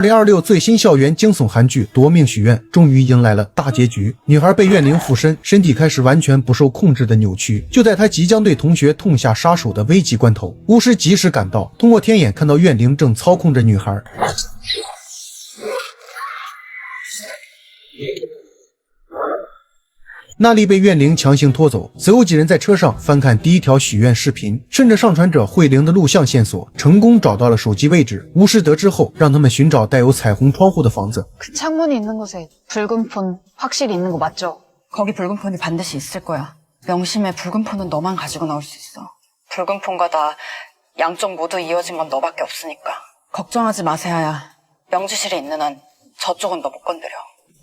2026最新校园惊悚韩剧《夺命许愿》终于迎来了大结局，女孩被怨灵附身，身体开始完全不受控制的扭曲。就在她即将对同学痛下杀手的危急关头，巫师及时赶到，通过天眼看到怨灵正操控着女孩。娜丽被怨灵强行拖走，随后几人在车上翻看第一条许愿视频，顺着上传者慧灵的录像线索，成功找到了手机位置。巫师得知后，让他们寻找带有彩虹窗户的房子。붉은폰은확실히있는곳에붉은폰은너만가지고나올수있어붉은폰과다양쪽모두이어진건너밖에없으니까걱정하지마세아야명지실이있는한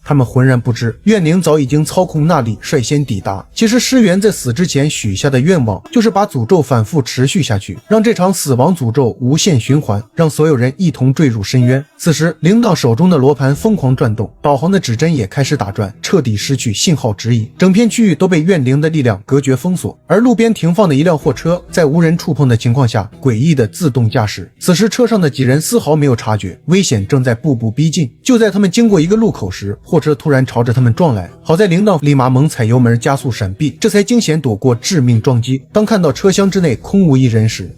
他们浑然不知，怨灵早已经操控娜丽率先抵达。其实诗媛在死之前许下的愿望，就是把诅咒反复持续下去，让这场死亡诅咒无限循环，让所有人一同坠入深渊。此时，铃铛手中的罗盘疯狂转动，导航的指针也开始打转，彻底失去信号指引。整片区域都被怨灵的力量隔绝封锁。而路边停放的一辆货车，在无人触碰的情况下，诡异的自动驾驶。此时，车上的几人丝毫没有察觉，危险正在步步逼近。就在他们经过一个路口时，货车突然朝着他们撞来，好在铃铛立马猛踩油门加速闪避，这才惊险躲过致命撞击。当看到车厢之内空无一人时，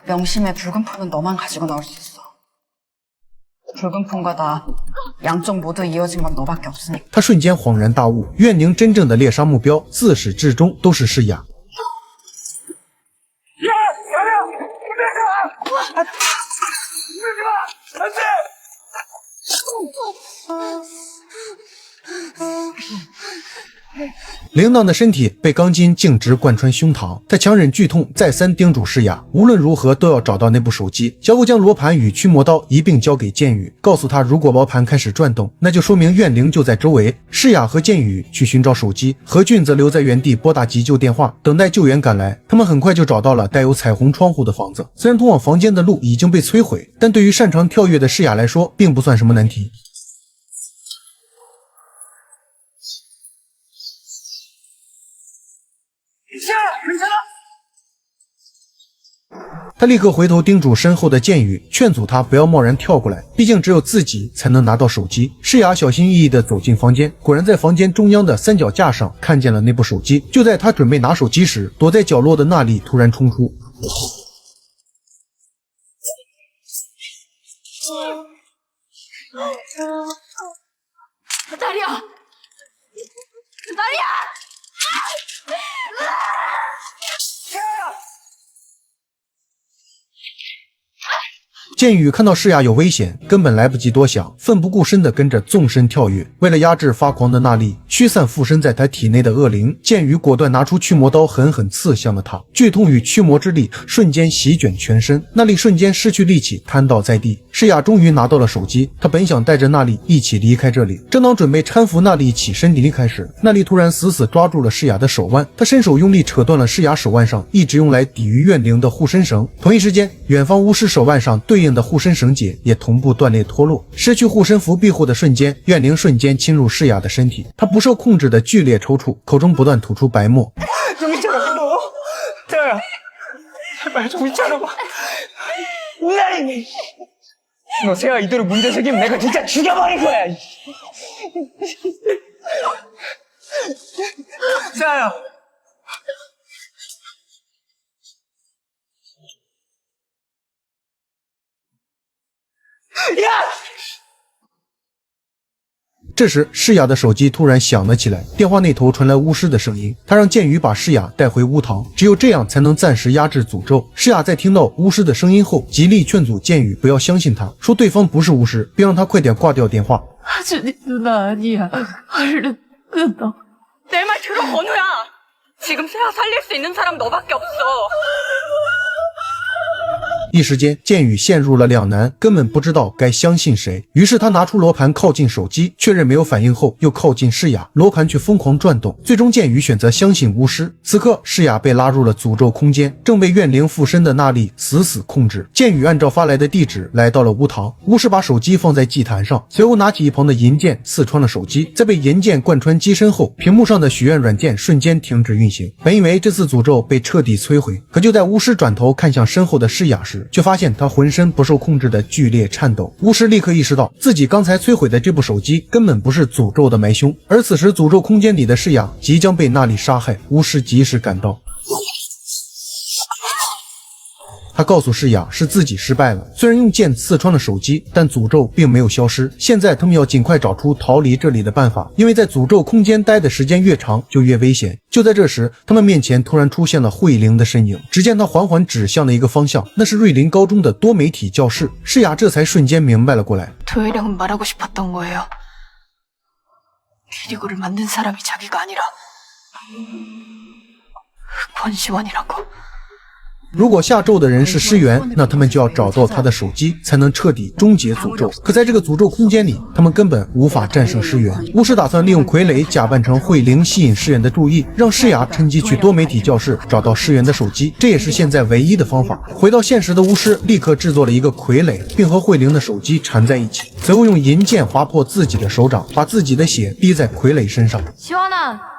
명심해붉은폰은너만가지고나올수있어붉은폰과다양쪽모두이어진건너밖에없으니까他瞬间恍然大悟，怨灵真正的猎杀目标自始至终都是诗雅。铃铛的身体被钢筋径直贯穿胸膛，他强忍剧痛，再三叮嘱诗雅，无论如何都要找到那部手机。小虎将罗盘与驱魔刀一并交给剑宇，告诉他如果罗盘开始转动，那就说明怨灵就在周围。诗雅和剑宇去寻找手机，何俊则留在原地拨打急救电话，等待救援赶来。他们很快就找到了带有彩虹窗户的房子，虽然通往房间的路已经被摧毁，但对于擅长跳跃的诗雅来说，并不算什么难题。他立刻回头叮嘱身后的剑宇，劝阻他不要贸然跳过来，毕竟只有自己才能拿到手机。诗雅小心翼翼地走进房间，果然在房间中央的三脚架上看见了那部手机。就在他准备拿手机时，躲在角落的娜丽突然冲出。剑宇看到诗雅有危险，根本来不及多想，奋不顾身地跟着纵身跳跃。为了压制发狂的娜丽，驱散附身在他体内的恶灵，剑宇果断拿出驱魔刀，狠狠刺向了他。剧痛与驱魔之力瞬间席卷全身，娜丽瞬间失去力气，瘫倒在地。诗雅终于拿到了手机，他本想带着娜丽一起离开这里，正当准备搀扶娜丽起身离开时，娜丽突然死死抓住了诗雅的手腕，他伸手用力扯断了诗雅手腕上一直用来抵御怨灵的护身绳。同一时间，远方巫师手腕上对应的护身绳结也同步断裂脱落，失去护身符庇护的瞬间，怨灵瞬间侵入诗雅的身体，她不受控制的剧烈抽搐，口中不断吐出白沫。정신 차려 너. 태아야 제발 정신 차려봐. 나리 너 세아 이대로 문제 생기면 내가 진짜 죽여버릴 거야. 세아야. 야! 这时，诗雅的手机突然响了起来，电话那头传来巫师的声音，他让剑宇把诗雅带回巫堂，只有这样才能暂时压制诅咒。诗雅在听到巫师的声音后，极力劝阻剑宇不要相信他，说对方不是巫师，并让他快点挂掉电话。 하준이 누나 아니야. 얼른 끊어. 내 말 들어 건우야. 지금 세아 살릴 수 있는 사람 너밖에 없어. 一时间剑宇陷入了两难，根本不知道该相信谁。于是他拿出罗盘靠近手机，确认没有反应后，又靠近诗雅，罗盘却疯狂转动。最终剑宇选择相信巫师。此刻诗雅被拉入了诅咒空间，正被怨灵附身的娜丽死死控制。剑宇按照发来的地址来到了巫堂，巫师把手机放在祭坛上，随后拿起一旁的银剑刺穿了手机，在被银剑贯穿机身后，屏幕上的许愿软件瞬间停止运行。本以为这次诅咒被彻底摧毁，可就在巫师转头看向身后的诗雅时，却发现他浑身不受控制的剧烈颤抖。巫师立刻意识到自己刚才摧毁的这部手机根本不是诅咒的埋凶，而此时诅咒空间里的诗雅即将被娜丽杀害。巫师及时赶到，他告诉诗雅是自己失败了，虽然用剑刺穿了手机，但诅咒并没有消失。现在他们要尽快找出逃离这里的办法，因为在诅咒空间待的时间越长就越危险。就在这时，他们面前突然出现了慧玲的身影，只见她缓缓指向了一个方向，那是瑞林高中的多媒体教室。诗雅这才瞬间明白了过来。 도혜령은 말하고 싶었던 거예요. 기리고를 만든 사람이 자기가 아니라 권시원이라고. 如果下咒的人是诗媛，那他们就要找到他的手机，才能彻底终结诅咒。可在这个诅咒空间里，他们根本无法战胜诗媛。巫师打算利用傀儡假扮成慧灵，吸引诗媛的注意，让诗雅趁机去多媒体教室找到诗媛的手机，这也是现在唯一的方法。回到现实的巫师立刻制作了一个傀儡，并和慧灵的手机缠在一起，随后用银剑划破自己的手掌，把自己的血滴在傀儡身上。 시원아.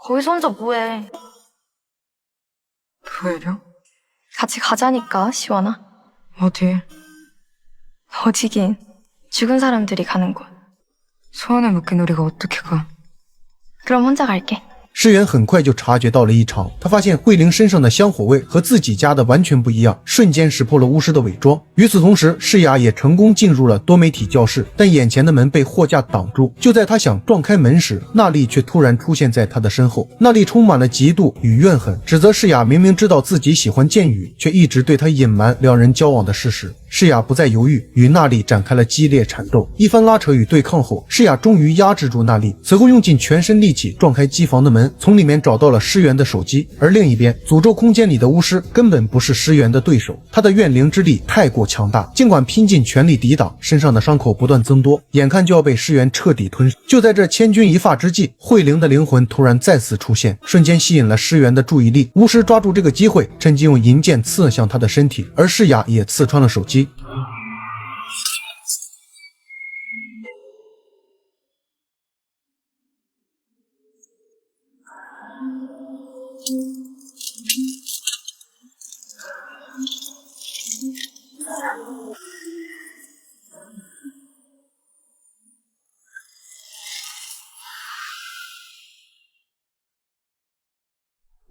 거기서 혼자 뭐해? 도혜령? 같이 가자니까, 시원아. 어디? 어디긴. 죽은 사람들이 가는 곳. 소원을 묶인 우리가 어떻게 가? 그럼 혼자 갈게. 诗媛很快就察觉到了异常，他发现慧玲身上的香火味和自己家的完全不一样，瞬间识破了巫师的伪装。与此同时，诗雅也成功进入了多媒体教室，但眼前的门被货架挡住。就在他想撞开门时，娜丽却突然出现在他的身后。娜丽充满了嫉妒与怨恨，指责诗雅明明知道自己喜欢剑宇，却一直对他隐瞒两人交往的事实。诗雅不再犹豫，与娜丽展开了激烈缠斗。一番拉扯与对抗后，诗雅终于压制住娜丽，随后用尽全身力气撞开机房的门，从里面找到了诗媛的手机。而另一边，诅咒空间里的巫师根本不是诗媛的对手，他的怨灵之力太过强大，尽管拼尽全力抵挡，身上的伤口不断增多，眼看就要被诗媛彻底吞噬。就在这千钧一发之际，慧灵的灵魂突然再次出现，瞬间吸引了诗媛的注意力。巫师抓住这个机会，趁机用银剑刺向他的身体，而诗雅也刺穿了手机。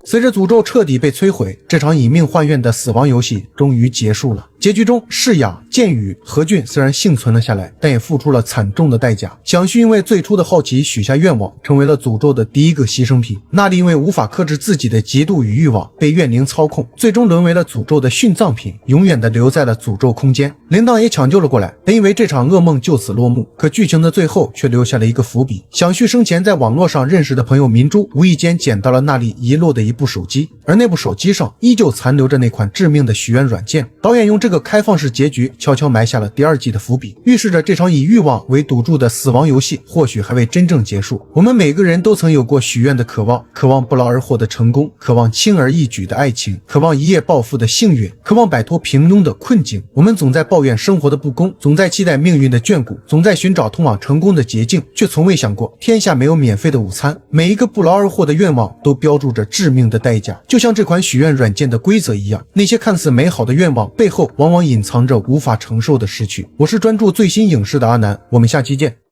随着诅咒彻底被摧毁，这场以命换愿的死亡游戏终于结束了。结局中，世雅、剑宇、何俊虽然幸存了下来，但也付出了惨重的代价。小旭因为最初的好奇许下愿望，成为了诅咒的第一个牺牲品。娜丽因为无法克制自己的嫉妒与欲望，被怨灵操控，最终沦为了诅咒的殉葬品，永远的留在了诅咒空间。铃铛也抢救了过来，本以为这场噩梦就此落幕，可剧情的最后却留下了一个伏笔。小旭生前在网络上认识的朋友明珠，无意间捡到了娜丽遗落的一部手机，而那部手机上依旧残留着那款致命的许愿软件。导演用这个开放式结局悄悄埋下了第二季的伏笔，预示着这场以欲望为赌注的死亡游戏或许还未真正结束。我们每个人都曾有过许愿的渴望，渴望不劳而获的成功，渴望轻而易举的爱情，渴望一夜暴富的幸运，渴望摆脱平庸的困境。我们总在抱怨生活的不公，总在期待命运的眷顾，总在寻找通往成功的捷径，却从未想过天下没有免费的午餐。每一个不劳而获的愿望都标注着致命的代价，就像这款许愿软件的规则一样，那些看似美好的愿望背后往往隐藏着无法承受的失去。我是专注最新影视的阿南，我们下期见。